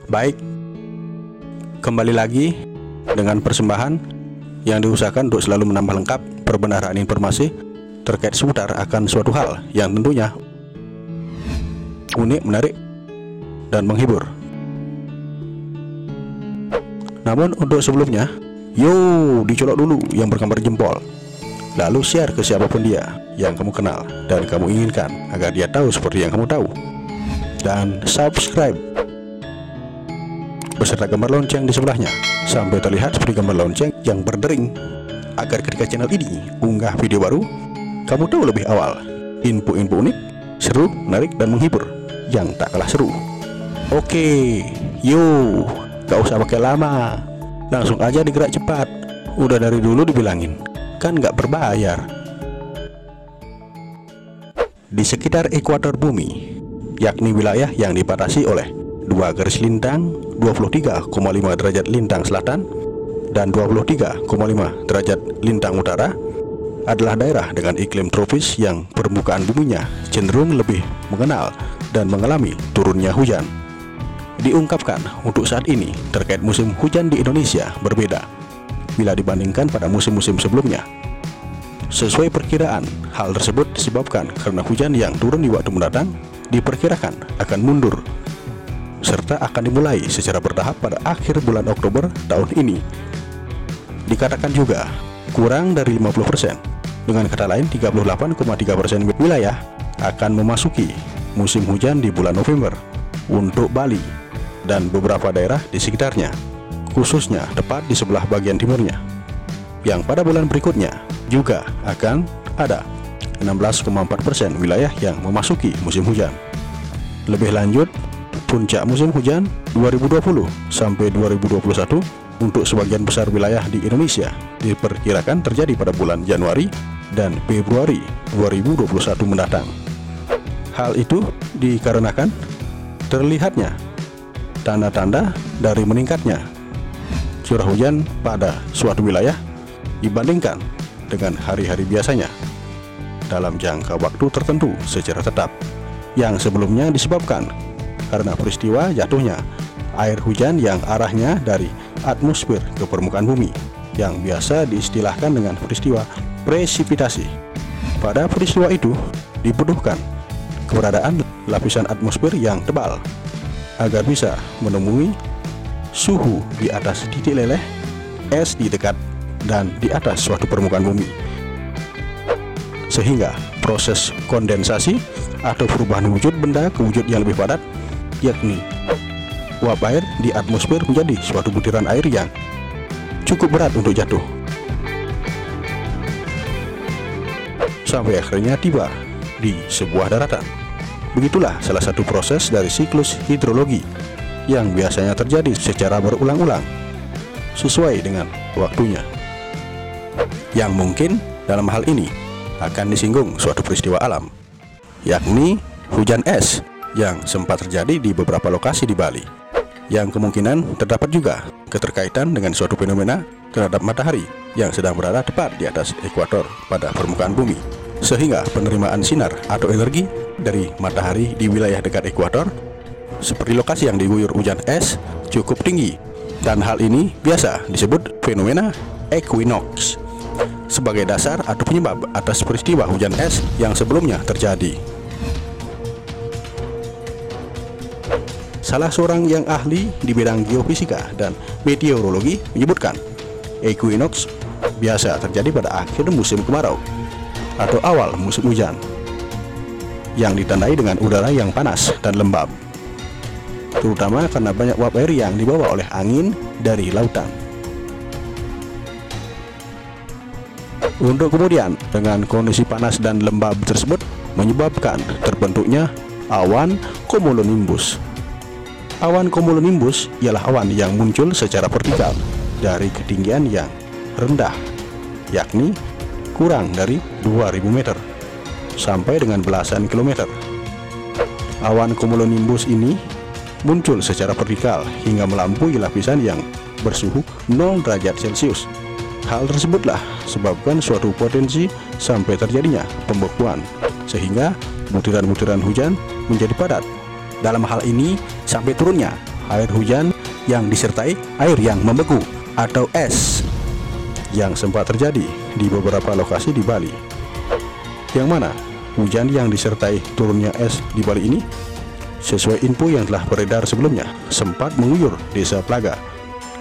Baik, kembali lagi dengan persembahan yang diusahakan untuk selalu menambah lengkap perbendaharaan informasi terkait seputar akan suatu hal yang tentunya unik, menarik, dan menghibur. Namun untuk sebelumnya, yuk dicolok dulu yang bergambar jempol, lalu share ke siapapun dia yang kamu kenal dan kamu inginkan agar dia tahu seperti yang kamu tahu, dan subscribe beserta gambar lonceng di sebelahnya sampai terlihat seperti gambar lonceng yang berdering, agar ketika channel ini unggah video baru, kamu tahu lebih awal info-info unik, seru, menarik, dan menghibur yang tak kalah seru. Oke, yuk, gak usah pakai lama, langsung aja digerak cepat. Udah dari dulu dibilangin, kan gak berbayar. Di sekitar ekuator bumi, yakni wilayah yang dibatasi oleh dua garis lintang 23,5 derajat lintang selatan dan 23,5 derajat lintang utara, adalah daerah dengan iklim tropis yang permukaan buminya cenderung lebih mengenal dan mengalami turunnya hujan. Diungkapkan untuk saat ini terkait musim hujan di Indonesia berbeda bila dibandingkan pada musim-musim sebelumnya. Sesuai perkiraan, hal tersebut disebabkan karena hujan yang turun di waktu mendatang diperkirakan akan mundur, serta akan dimulai secara bertahap pada akhir bulan Oktober tahun ini. Dikatakan juga kurang dari 50%, dengan kata lain 38,3% wilayah akan memasuki musim hujan di bulan November untuk Bali dan beberapa daerah di sekitarnya, khususnya tepat di sebelah bagian timurnya, yang pada bulan berikutnya juga akan ada 16,4% wilayah yang memasuki musim hujan. Lebih lanjut, puncak musim hujan 2020 sampai 2021 untuk sebagian besar wilayah di Indonesia diperkirakan terjadi pada bulan Januari dan Februari 2021 mendatang. Hal itu dikarenakan terlihatnya tanda-tanda dari meningkatnya curah hujan pada suatu wilayah dibandingkan dengan hari-hari biasanya dalam jangka waktu tertentu secara tetap, yang sebelumnya disebabkan karena peristiwa jatuhnya air hujan yang arahnya dari atmosfer ke permukaan bumi, yang biasa diistilahkan dengan peristiwa presipitasi. Pada peristiwa itu dibutuhkan keberadaan lapisan atmosfer yang tebal agar bisa menemui suhu di atas titik leleh es di dekat dan di atas suatu permukaan bumi, sehingga proses kondensasi atau perubahan wujud benda ke wujud yang lebih padat, yakni uap air di atmosfer, menjadi suatu butiran air yang cukup berat untuk jatuh, sampai akhirnya tiba di sebuah daratan. Begitulah salah satu proses dari siklus hidrologi yang biasanya terjadi secara berulang-ulang sesuai dengan waktunya, yang mungkin dalam hal ini akan disinggung suatu peristiwa alam, yakni hujan es yang sempat terjadi di beberapa lokasi di Bali, yang kemungkinan terdapat juga keterkaitan dengan suatu fenomena terhadap matahari yang sedang berada tepat di atas ekuator pada permukaan bumi, sehingga penerimaan sinar atau energi dari matahari di wilayah dekat ekuator seperti lokasi yang diguyur hujan es cukup tinggi, dan hal ini biasa disebut fenomena equinox sebagai dasar atau penyebab atas peristiwa hujan es yang sebelumnya terjadi. Salah seorang yang ahli di bidang geofisika dan meteorologi menyebutkan equinox biasa terjadi pada akhir musim kemarau atau awal musim hujan, yang ditandai dengan udara yang panas dan lembab, terutama karena banyak uap air yang dibawa oleh angin dari lautan. Untuk kemudian dengan kondisi panas dan lembab tersebut menyebabkan terbentuknya awan cumulonimbus. Awan cumulonimbus ialah awan yang muncul secara vertikal dari ketinggian yang rendah, yakni kurang dari 2000 meter sampai dengan belasan kilometer. Awan cumulonimbus ini muncul secara vertikal hingga melampaui lapisan yang bersuhu 0 derajat Celcius. Hal tersebutlah sebabkan suatu potensi sampai terjadinya pembekuan, sehingga butiran-butiran hujan menjadi padat. Dalam hal ini sampai turunnya air hujan yang disertai air yang membeku atau es yang sempat terjadi di beberapa lokasi di Bali. Yang mana hujan yang disertai turunnya es di Bali ini, sesuai info yang telah beredar sebelumnya, sempat mengguyur Desa Plaga,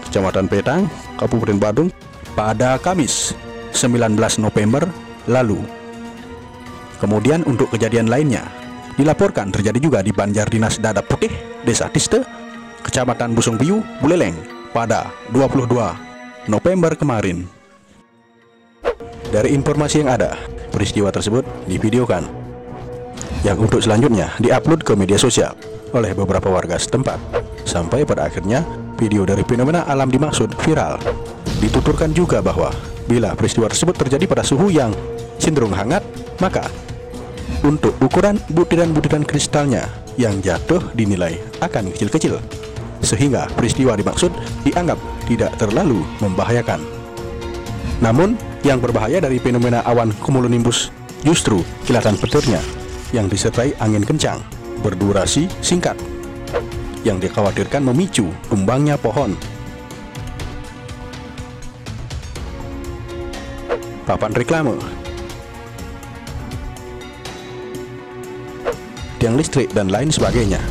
Kecamatan Petang, Kabupaten Badung pada Kamis 19 November lalu. Kemudian untuk kejadian lainnya dilaporkan terjadi juga di Banjar Dinas Dadap Putih, Desa Tiste, Kecamatan Busung Biu, Buleleng pada 22 November kemarin. Dari informasi yang ada, peristiwa tersebut divideokan, yang untuk selanjutnya diupload ke media sosial oleh beberapa warga setempat, sampai pada akhirnya video dari fenomena alam dimaksud viral. Dituturkan juga bahwa bila peristiwa tersebut terjadi pada suhu yang cenderung hangat, maka untuk ukuran butiran-butiran kristalnya yang jatuh dinilai akan kecil-kecil, sehingga peristiwa dimaksud dianggap tidak terlalu membahayakan. Namun yang berbahaya dari fenomena awan cumulonimbus justru kilatan petirnya yang disertai angin kencang berdurasi singkat yang dikhawatirkan memicu tumbangnya pohon. Papan reklame, tiang listrik, dan lain sebagainya.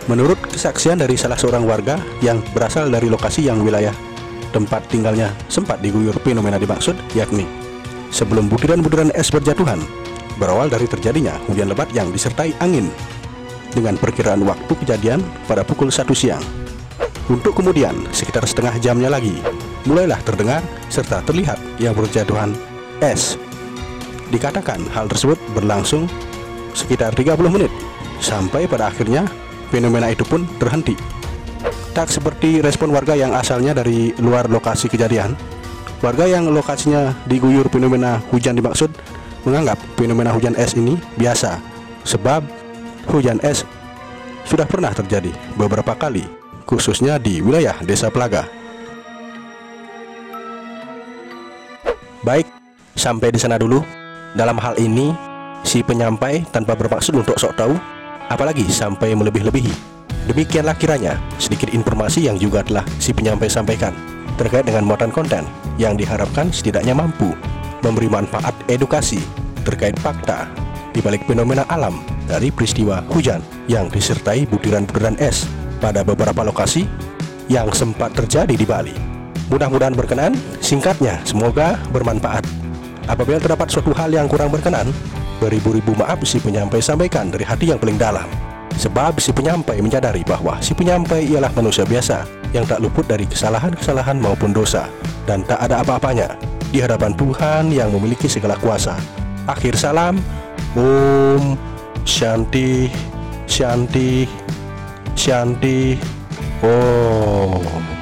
Menurut kesaksian dari salah seorang warga yang berasal dari lokasi yang wilayah tempat tinggalnya sempat diguyur fenomena dimaksud, yakni sebelum butiran-butiran es berjatuhan, berawal dari terjadinya hujan lebat yang disertai angin dengan perkiraan waktu kejadian pada pukul 1 siang. Untuk kemudian sekitar setengah jamnya lagi mulailah terdengar serta terlihat yang berjatuhan es. Dikatakan hal tersebut berlangsung sekitar 30 menit sampai pada akhirnya fenomena itu pun terhenti. Tak seperti respon warga yang asalnya dari luar lokasi kejadian, warga yang lokasinya diguyur fenomena hujan dimaksud menganggap fenomena hujan es ini biasa, sebab hujan es sudah pernah terjadi beberapa kali, khususnya di wilayah Desa Plaga. Baik, sampai di sana dulu. Dalam hal ini, si penyampai tanpa bermaksud untuk sok tahu, apalagi sampai melebih-lebihi. Demikianlah kiranya sedikit informasi yang juga telah si penyampai sampaikan terkait dengan muatan konten yang diharapkan setidaknya mampu memberi manfaat edukasi terkait fakta di balik fenomena alam dari peristiwa hujan yang disertai butiran-butiran es pada beberapa lokasi yang sempat terjadi di Bali. Mudah-mudahan berkenan. Singkatnya, semoga bermanfaat. Apabila terdapat suatu hal yang kurang berkenan, beribu-ribu maaf si penyampai sampaikan dari hati yang paling dalam. Sebab si penyampai menyadari bahwa si penyampai ialah manusia biasa yang tak luput dari kesalahan-kesalahan maupun dosa, dan tak ada apa-apanya di hadapan Tuhan yang memiliki segala kuasa. Akhir salam, Om Shanti Shanti Shanti Om.